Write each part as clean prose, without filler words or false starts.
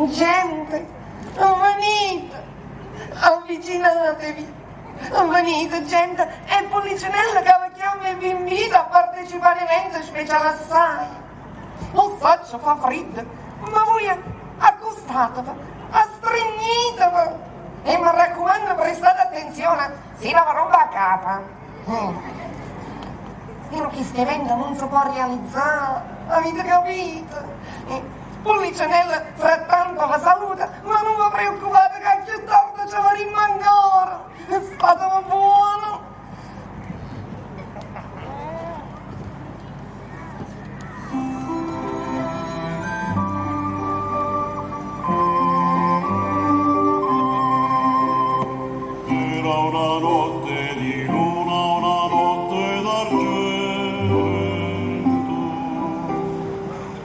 Gente, venite, avvicinatevi, venite gente, è Policinella che vi chiama e vi invita a partecipare a eventi speciali assai. Lo faccio, fa freddo, ma voi accostatevi, astregnitevi e mi raccomando prestate attenzione, se non vi rompa a capa. Spero che questo evento non si può realizzare, avete capito? Policinella frattanto vi saluta, ma non vi preoccupate che più tardi ce lo rimane ancora. State buono. Era una notte di luna, una notte d'argento,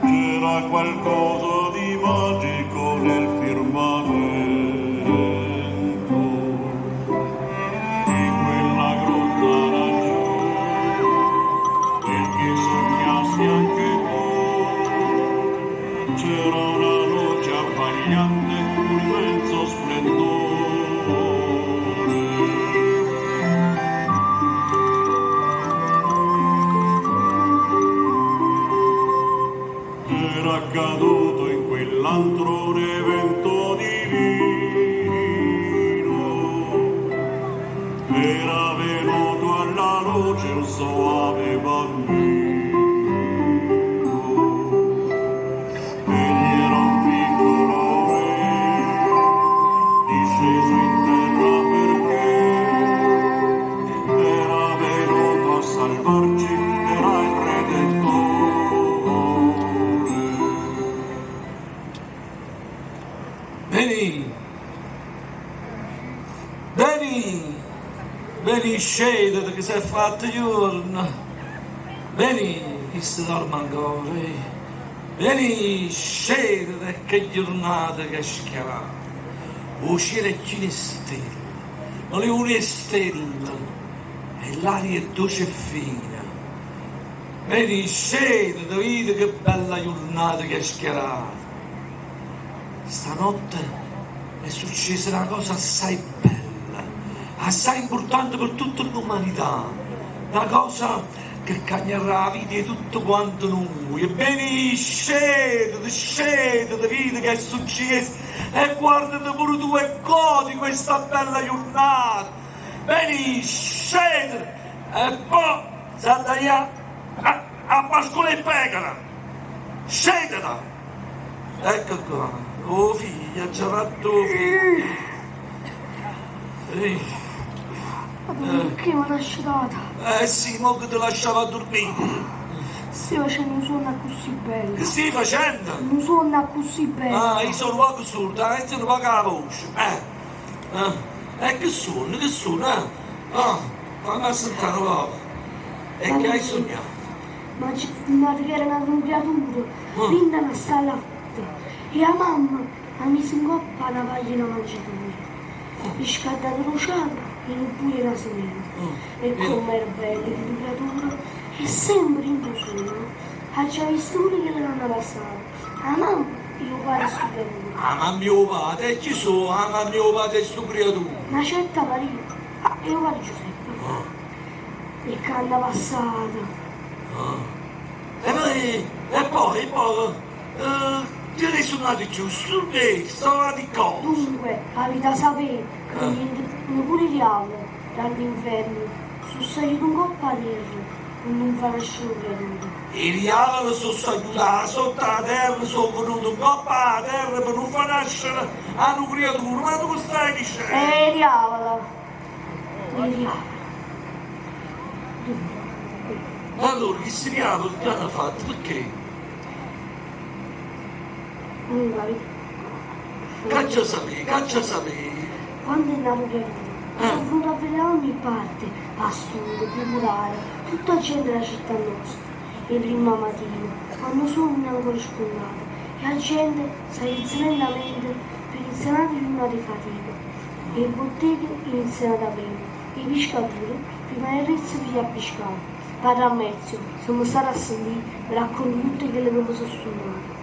c'era qualcosa di magico nel firmamento, in quella grotta laggiù, perché sognassi anche tu, c'era una luce abbagliante, un immenso splendore. Era accaduto in quell'antro un evento divino, era venuto alla luce un soave bambino, egli era un piccolo re, disceso in terra perché era venuto a salvarci, era il Redentore. Veni, scendete che si è fatto giorno. Veni, che si dorme ancora. Veni, scendete che giornata che schiava. Uscire chi ne stelle, ma le une stelle, e l'aria è dolce e fina. Veni, scendete, vedi che bella giornata che schiava. Stanotte è successa una cosa assai bella, assai importante per tutta l'umanità, una cosa che cambierà la vita di tutto quanto noi. Ebbene, scendete, vedi che è successo e guardate pure tu e godi questa bella giornata. Bene, scendete e poi salta a pascolo e pecora. Scendete! Ecco qua, oh figlia, ci ha fatto figlio. Perché mi ha lasciata? Sì, mo che ti lasciava dormire. Stai facendo un sonno così bello. Che stai facendo? Un sonno così bello. Ah, io sono un poco sordo, sono un po' la voce. Che suono, fammi sentire un po'. E che hai sognato? Ma che era una creatura, vinta una sta latte. E la mamma ha messo in coppa una pagina mangiatura. E scaldato l'oceano e non pure la semena. E come era bella la creatura. E sempre in sogno. Ha già visto uno che non ha passato. La mamma io pare sto creatura. Ah, ma mio padre, chi sono? Ah, ma mio padre è sto creatura. Una certa Maria. Ah, io pare Giuseppe. E che hanno passato. E poi, ti hai suonato giusto? Stava di cosa? Dunque, avete sapere che non pure il diavolo, dall'inferno, sono salito un po' a terra, non fa nessuno creduto. I diavoli sono aiutati sotto la terra, sono venuti un po' a terra per non far nascere a una creatura, ma tu stai dicendo? Il diavolo. Il diavolo. Ma allora, che si diavolo ti hanno fatto? Perché? Non capito. Caccia sapere. Quando andiamo creduto, sono venuto a vedere da ogni parte, pastore, tribunale, tutta la gente della città nostra. E prima mattina, quando sono ancora sfondato, e la gente si alza lentamente per iniziare una di fatica. E le botteghe iniziano ad aprire, e i pescatori prima del rezzo per gli appescati. Padre a mezzo, siamo stati a sentire, mi racconto tutte quelle cose sono suonate.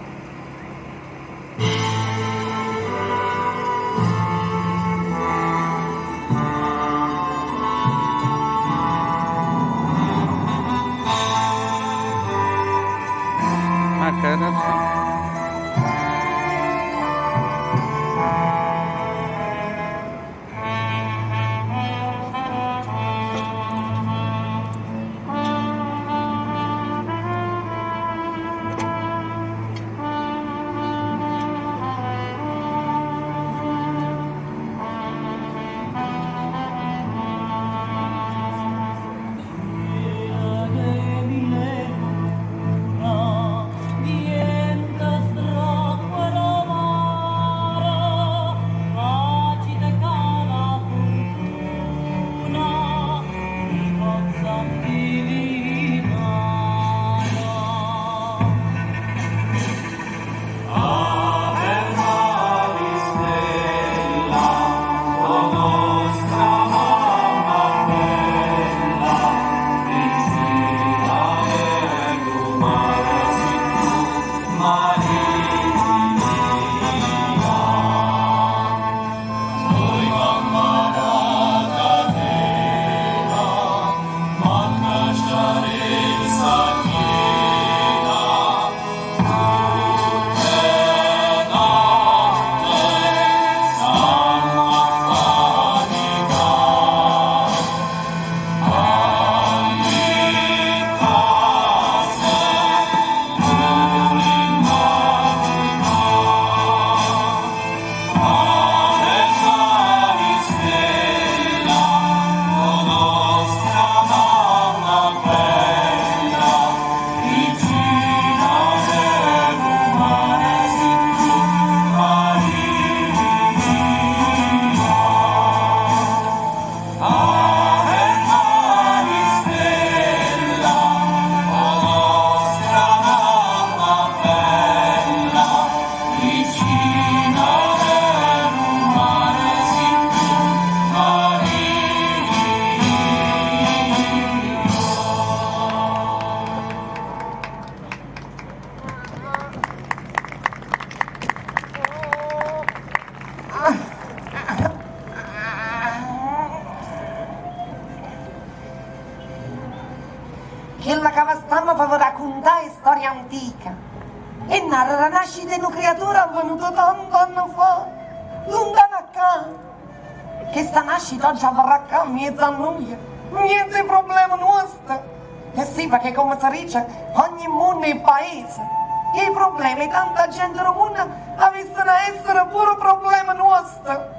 immaginare la nascita di una creatura avvenuta tanti anni fa, lontano a casa. Che sta nascita oggi avverrà a casa mezzo a noi, mezzo problema nostro. E sì, perché come si dice, ogni mondo è paese. E i problemi tanta gente comune avessero a essere pure problema nostro.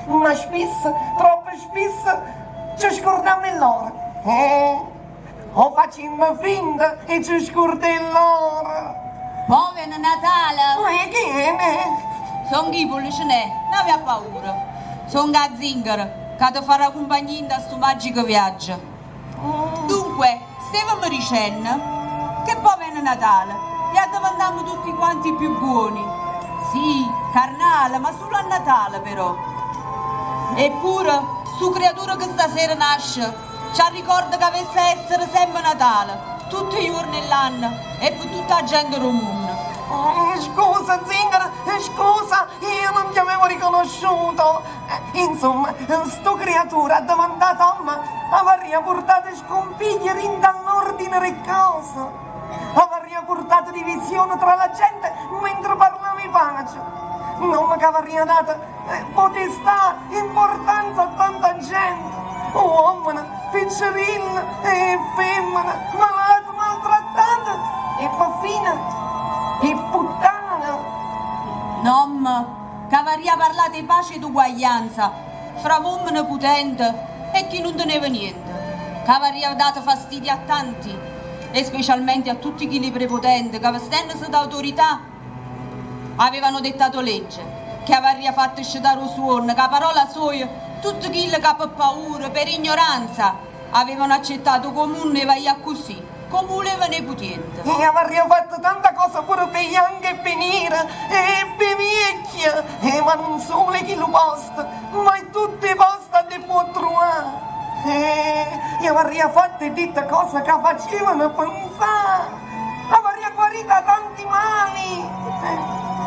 Ma spesso, troppo spesso, ci scordiamo loro. O facciamo finta e ci scordiamo loro. Povero Natale! Che è? Sono chi Policinè, non vi ha paura. Sono Gazzingaro, che ti farà compagnia in questo magico viaggio. Dunque, stavamo dicendo che povero Natale, e addomandiamo tutti quanti più buoni. Sì, carnale, ma solo a Natale però. Eppure, stu creatura che stasera nasce, ci ricorda che avesse a essere sempre Natale, tutti i giorni dell'anno e per tutta la gente del mondo. Scusa Zingaro, scusa, io non ti avevo riconosciuto. Insomma, sto creatura domandato a me avrebbe portato scompigliere in dall'ordine e cose. Avrebbe portato divisione tra la gente mentre parlavi pace. Non mi avrebbe dato potestà, importanza a tanta gente. Uomini, piccerille e femmine, malati, maltrattati e perfino e puttana. Non che avrebbe parlato di pace ed uguaglianza fra uomini potenti e chi non teneva niente, che avrebbe dato fastidio a tanti e specialmente a tutti chi li prepotenti che vestendosi d'autorità avevano dettato legge, che avrebbe fatto scettare un suono, che a parola sua tutti quelli che per paura, per ignoranza avevano accettato comune e vai così, come volevano i potenti. E avrebbe fatto tanta cosa pure per anche venire e per vecchia, ma non solo chi lo posta, ma in tutti i posti li può trovare. E avrebbe fatto dette cose che facevano pensare, avrebbe guarito tanti mali.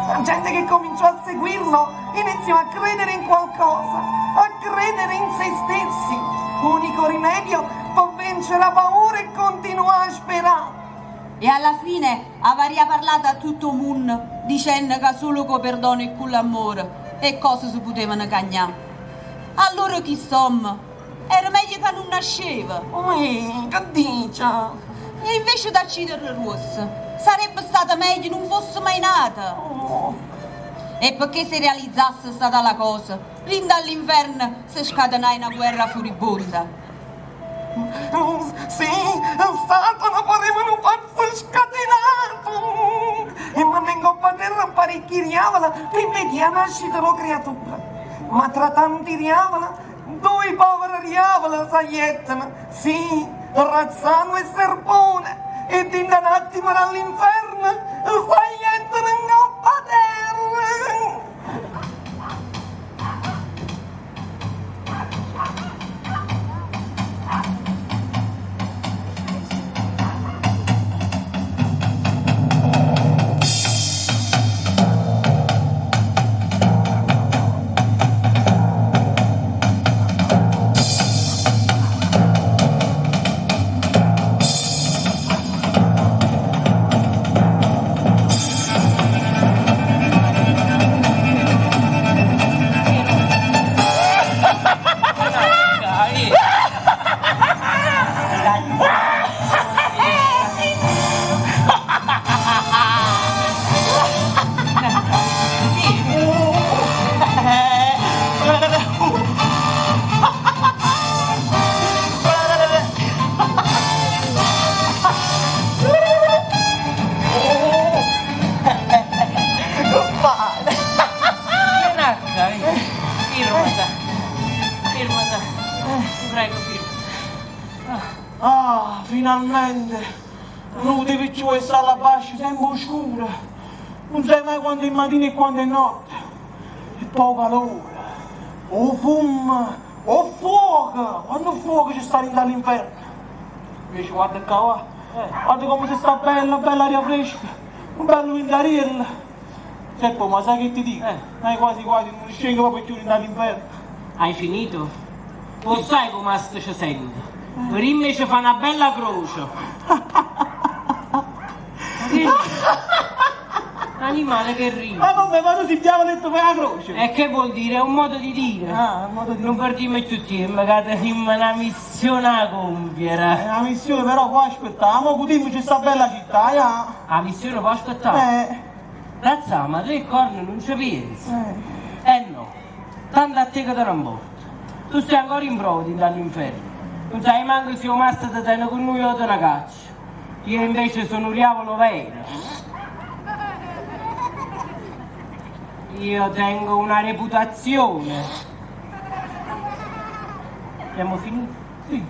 La gente che cominciò a seguirlo iniziò a credere in qualcosa, a credere in se stessi. Unico rimedio per vincere la paura e continuare a sperare. E alla fine avrebbe parlato a tutto il mondo dicendo che solo con perdono e con l'amore e cose si potevano cagnare. Allora chi somma? Era meglio che non nasceva. Che dice? E invece da uccidere rossa, sarebbe stata meglio non fosse mai nata. E perché se realizzasse stata la cosa, rinda all'inverno si scatenai una guerra furibonda. Sì, Satana parevano farsi scatenato. E ma vengo a terra parecchi riavola prima di nascere la creatura. Ma tra tanti riavola, due poveri riavola saiettano. Sì, Razzano e Serpone. Ed in un attimo dall'inferno saiettano in coppa terra. Finalmente, non devi più stare là basso, sempre oscura. Non sai mai quando è mattina e quando è notte. E poi calore, o fumo, o fuoco. Quando il fuoco ci sta dall'inferno. Invece guarda qua, guarda come si sta bella, bella aria fresca, un bello vindariello. Seppo, ma sai che ti dico? Quasi quasi, non scengo proprio più dall'inferno. Hai finito? Lo sai come sto ci sento? Prima ci fa una bella croce. animale che ride. Ma come, ma tu si diavoletto per la croce? E che vuol dire? È un modo di dire. Ah, un modo di Non partiamo tutti insieme, che abbiamo una missione a compiere. È una missione però, qua aspettiamo, così ci sta bella città, ya. La missione può aspettare? Razza, ma tu il corno non ci pensi? No, tanto a te che te non porto. Tu stai ancora in brodi dall'inferno. Non sai manco se un master ti tiene con noi o te la caccia. Io invece sono un diavolo vero. Io tengo una reputazione. Abbiamo finito? Sì,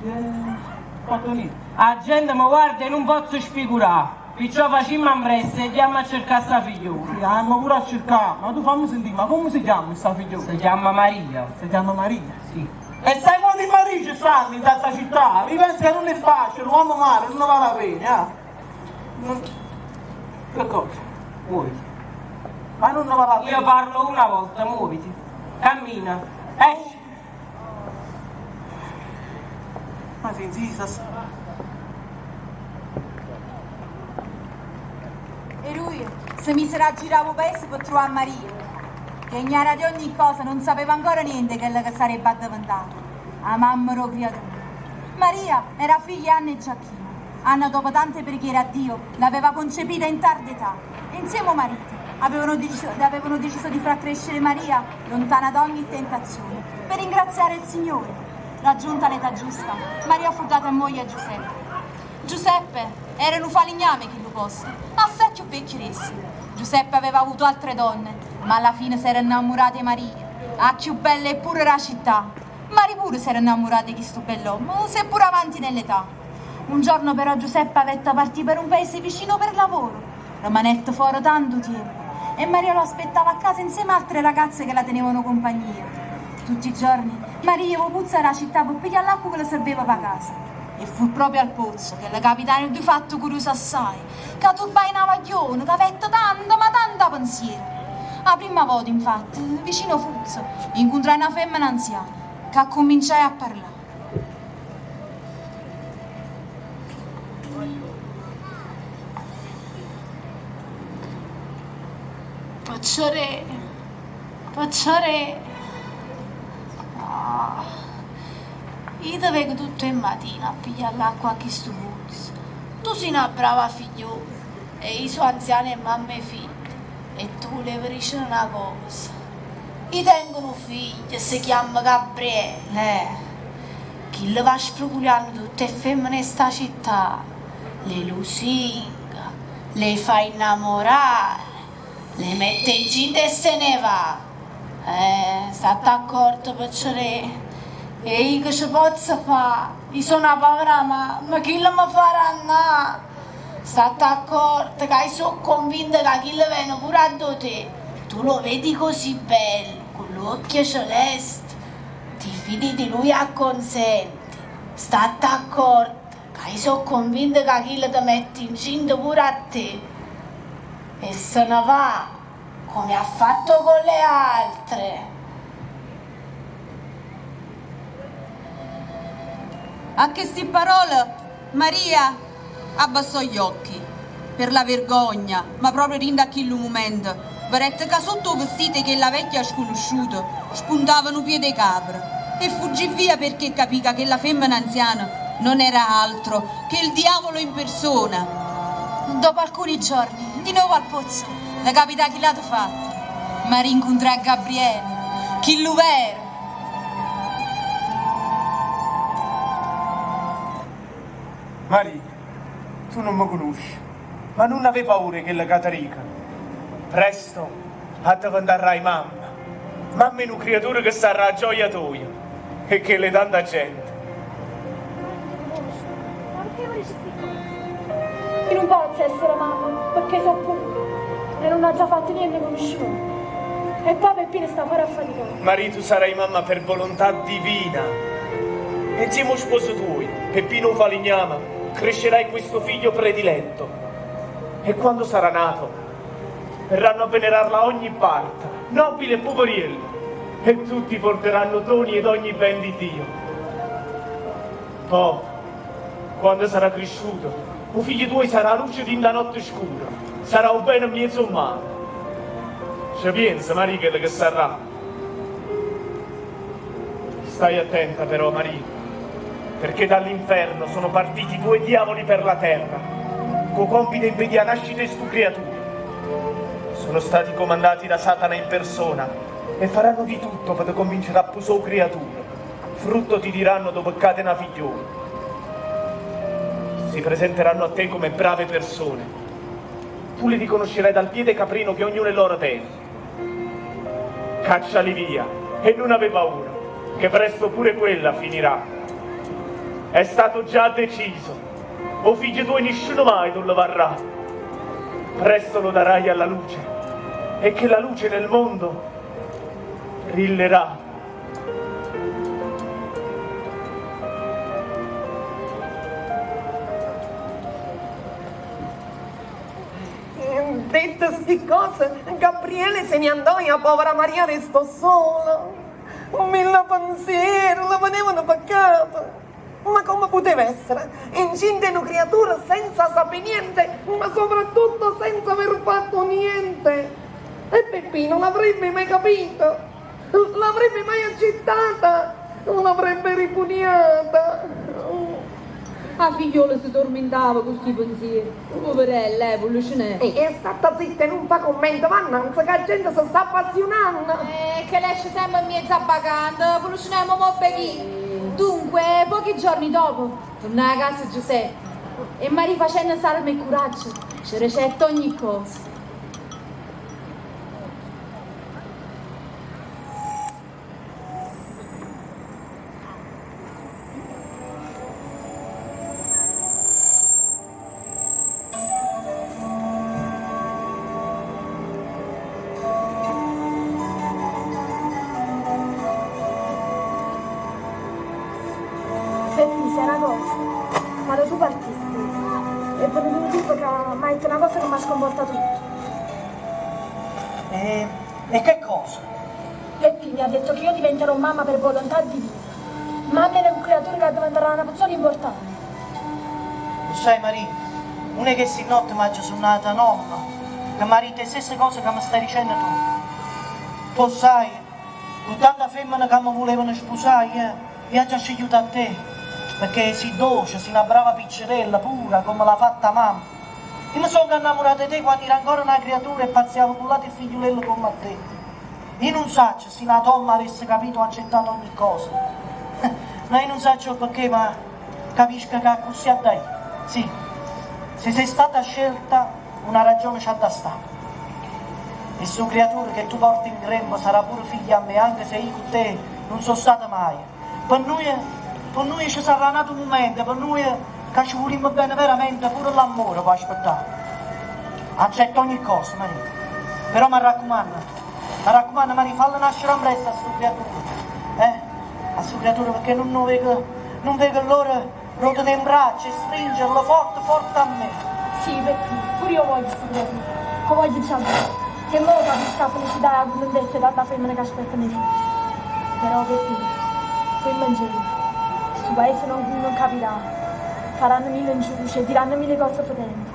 fatto niente. La gente mi guarda e non posso sfigurare. Perciò facciamo impressa e andiamo a cercare sta figliuola. Sì, andiamo pure a cercare, ma tu fammi sentire, ma come si chiama questa figliola? Si chiama Maria. Si chiama Maria? Sì. E sai quanti Maria ci stanno in questa città? Ripensi che non è facile, non vanno male, non vale la pena, Che cosa? Muoviti. Ma non vale la pena. Io parlo una volta, muoviti. Cammina. Esci. Ma si insista. E lui si misero a girare il paese per trovare Maria, che ignara di ogni cosa, non sapeva ancora niente che sarebbe addiventato. La mamma era creatura. Maria era figlia di Anna e Giacchino. Anna, dopo tante preghiere a Dio, l'aveva concepita in tarda età. E insieme ai mariti avevano deciso di far crescere Maria lontana da ogni tentazione, per ringraziare il Signore. Raggiunta l'età giusta, Maria fu data in moglie a Giuseppe. Giuseppe era un falegname che lo posto, assai più vecchierissimo. Giuseppe aveva avuto altre donne, ma alla fine si era innamorato di Maria, la più bella e pure la città. Maria pure si era innamorata di questo bell'uomo, seppur avanti nell'età. Un giorno però Giuseppe aveva partito per un paese vicino per lavoro. Rimanette fuori tanto tempo e Maria lo aspettava a casa insieme a altre ragazze che la tenevano compagnia. Tutti i giorni Maria iva puzzare alla città per pigliare l'acqua che le serviva per casa. E fu proprio al pozzo che le capitano di fatto curioso assai, che turbai una vaglione, che avette tanta ma tanta pensiero. La prima volta, infatti, vicino Fuzzo, incontrai una femmina anziana, che cominciai a parlare. Pacciare, io ti vengo tutte le mattine a pigliare l'acqua a questo pozzo. Tu sei una brava figliola e io sono anziana e mamma e figli. E tu le dici una cosa. Io tengo un figlio, si chiama Gabriele, che le va sfruculando tutte le femmine in sta città. Le lusinga, le fa innamorare, le mette in ginta e se ne va. State accorto, Pacciare? E io che ci posso fare? Io sono una povera mamma, chi le mi farà andare? State accorto che io sono convinta che chi le viene pure a te. Tu lo vedi così bello, con l'occhio celeste, ti fidi di lui a consenti. State accorto che io sono convinta che chi le ti mette incinta pure a te. E se ne va, come ha fatto con le altre. A queste parole Maria abbassò gli occhi per la vergogna, ma proprio rinda a quel momento, vedette che sotto il vestito che la vecchia sconosciuta spuntavano piede capra e fuggì via perché capiva che la femmina anziana non era altro che il diavolo in persona. Dopo alcuni giorni, di nuovo al pozzo, le capita chi l'ha fatto, ma rincontrò Gabriele, chi lo era. Maria, tu non mi conosci, ma non avevi paura che la Catarica. Presto a diventerai mamma. Mamma è una creatura che sarà a gioia tua e che le tanta gente. Io non posso essere mamma, perché sono pure e non ho già fatto niente con nessuno. E poi Peppino sta ancora affaticato. Maria, tu sarai mamma per volontà divina. E insieme al sposo tuo, Peppino Falegname, crescerai questo figlio prediletto. E quando sarà nato, verranno a venerarla a ogni parte, nobile e poverello, e tutti porteranno doni ed ogni ben di Dio. Poi, quando sarà cresciuto, un figlio tuo sarà la luce di una notte scura, sarà un bene mezzo umano, Ci pensa, Maria, che sarà. Stai attenta però, Maria, perché dall'inferno sono partiti 2 diavoli per la terra, co compito impedire la nascita di stu creature. Sono stati comandati da Satana in persona e faranno di tutto per convincere a pusò creature. Frutto ti diranno dopo catena figlioli. Si presenteranno a te come brave persone. Tu li riconoscerai dal piede caprino che ognuno è loro terra. Cacciali via e non ave paura, che presto pure quella finirà. È stato già deciso. O figlio tuo nessuno mai non lo varrà. Presto lo darai alla luce, e che la luce nel mondo brillerà. Dette sti cose, Gabriele se ne andò e a povera Maria restò sola. Mille pensieri la venivano peccata. Ma come poteva essere? Incinta una creatura senza sapere niente, ma soprattutto senza aver fatto niente. E Peppino non l'avrebbe mai capito, l'avrebbe mai accettata, non l'avrebbe ripudiata. La figliola si tormentava con questi pensieri. Poverella, Pulcinè. E stata zitta e non fa commento, mannanza che la gente si sta appassionando. Che lei esce sempre in mezzo a bacanda, Pulcinè mo beghi. Dunque, pochi giorni dopo, tornai a casa Giuseppe e mi rifacendo salme e coraggio, ci recetta ogni cosa. Quando tu partisti, è venuto un tipo che mi ha detto una cosa che mi ha sconvoltato tutto. E che cosa? Peppi mi ha detto che io diventerò mamma per volontà divina. Mamma è un creatore che diventerà una persona importante. Lo sai Maria, non è che si notte mi ha suonato nonna, che mi ha detto le stesse cose che mi stai dicendo tu. Tu sai, con tanta femmina che mi volevano sposare, mi ha già scegliuto a te. Perché si dolce, si una brava piccerella pura come l'ha fatta mamma. Io mi sono innamorato di te quando ero ancora una creatura e pazziavo con l'altro figliolello come a te. Io non so se la Tomma avesse capito o accettato ogni cosa. Ma io non so perché, ma capisco che così a te. Sì, se sei stata scelta, una ragione c'ha da stare. E su creatura che tu porti in grembo sarà pure figlia a me, anche se io con te non sono stata mai. Per noi ci sarà nato un momento, per noi che ci vogliamo bene veramente, pure l'amore può aspettare. Accetto ogni cosa, Maria. Però mi raccomando, Maria, falla nascere in presto a sto creatura. A sto creatura, perché non vedo l'ora lo tenere in braccio e stringerlo forte a me. Sì, Peppi, pure io voglio sto creatura. Lo voglio già bene. Che mo capisco la felicità e la grandezza di tanta femmina che aspetta nei figli. Però, Peppi, poi mangiare. Il paese non capirà, faranno mille ingiurie, diranno mille cose potenti.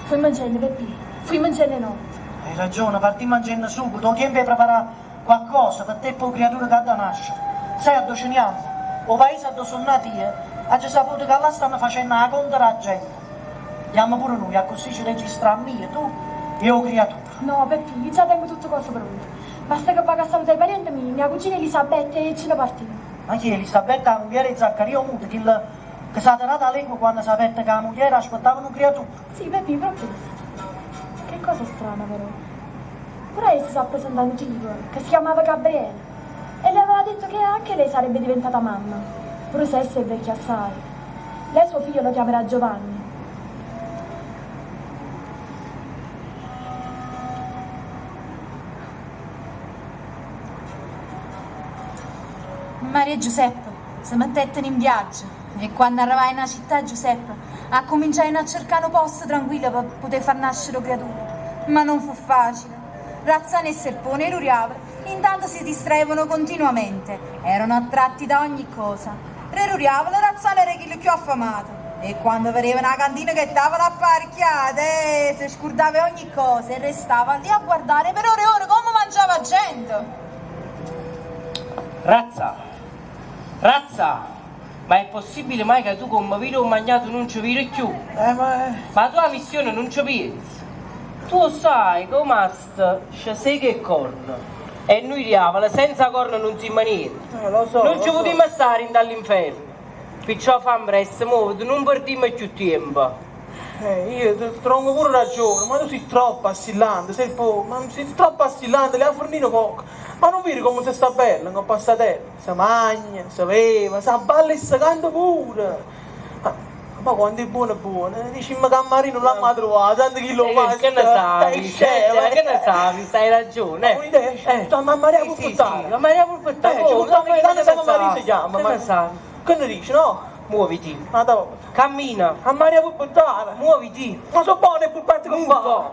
Fui mangiando, Peppi, fui mangiando notte. Hai ragione, parti mangiando subito, tempo è preparare qualcosa per te e per creatura che ha da nascere. Sai a dove ceniamo? O paese a dove sono nati, ha già saputo che là stanno facendo la conta la gente. Andiamo pure noi, a così ci registriamo io, tu e io creatura. No, Peppi, io già tengo tutte cose pronte. Basta che vado a salutare i parenti miei, mia cugina Elisabetta e ce ne partiamo. Ma chi è Elisabetta, la moglie di Zaccaria muto, che si è tirata la lingua quando sapeva che la moglie aspettava una creatura? Sì, Peppi, proprio. Che cosa strana però. Pure lei si sta presentando un tipo che si chiamava Gabriele e le aveva detto che anche lei sarebbe diventata mamma, pure se essa è vecchia assai. Lei suo figlio lo chiamerà Giovanni. Maria e Giuseppe si mettettero in viaggio e quando arrivai in una città Giuseppe a cominciare a cercare un posto tranquillo per poter far nascere creature. Ma non fu facile. Razzane e Serpone e Ruriava intanto si distraevano continuamente, erano attratti da ogni cosa. Re Ruriava la Razzane era chi più affamato e quando vedeva una cantina che stava apparecchiata si scordava ogni cosa e restava lì a guardare per ore e ore come Razza, ma è possibile mai che tu come vino mangiato non ci vedi più? Ma la tua missione non ci pensi. Tu sai che mast c'è sega e corno. E noi diavolo, senza corno non si maniera. Lo so. Non ci potremmo stare in dall'inferno. Perciò fammi presto, muoviti, non perdiamo più tempo. Io ti trovo pure ragione, ma tu sei troppo assillante, sei troppo assillante, le ha fornito poco. Ma non vedi come si sta bella, non passa tempo, si mangia, si beve, si balla e si canta pure. Ma quando è buono, dicimmo che a Marino non l'ha mai trovato, tanto chi lo fa. Che ne sai, che ne sai, stai ragione. Ma Maria può portare. La Maria può portare. Ci portiamo in casa, siamo Maria si chiama. Che ne sai? Che ne dici, no? Muoviti. Cammina. A Maria può portare. Muoviti. Ma sono buone per parte che fa.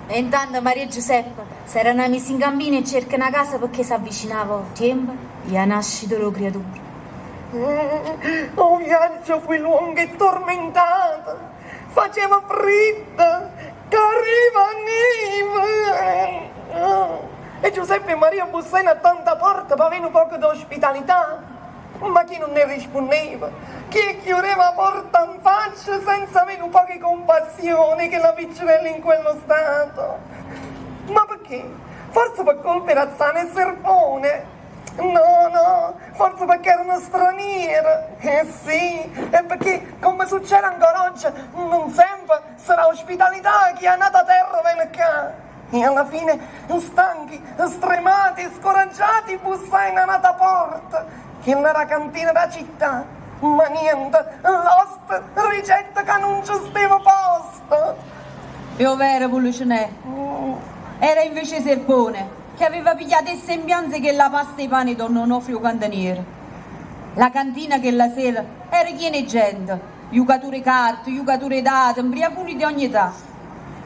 E intanto Maria e Giuseppe si erano messi in cammino e cercano una casa perché si avvicinava il tempo e ha nascito la creatura. Un viaggio fu lungo e tormentato, faceva freddo, che arriva. E Giuseppe e Maria bussavano a tanta porta per avere un poco di ospitalità, ma chi non ne rispondeva, chi chiudeva la porta in faccia senza avere un po' di compassione che la piccerella in quello stato. Ma perché? Forse per colpa di Razzano e Serpone? No, forse perché erano straniere. Sì, e perché, come succede ancora oggi, non sempre sarà ospitalità chi è nato a terra viene qua. E alla fine, stanchi, stremati, scoraggiati, bussai in nata porta, che era la cantina della città. Ma niente, l'oste ricetta che non ci stava posto. E ovvero, Pulcinè, era invece Serpone, che aveva pigliato le sembianze che la pasta e i pani don Onofrio Cantaniere. La cantina che la sera era piena di gente, giucature carte, giucature date, imbriaconi di ogni età.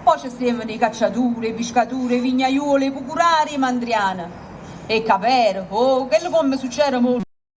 Poi ci stavano i cacciature, pescature, vignaiole, pucurari e mandriane. E capere, quello come succede molto.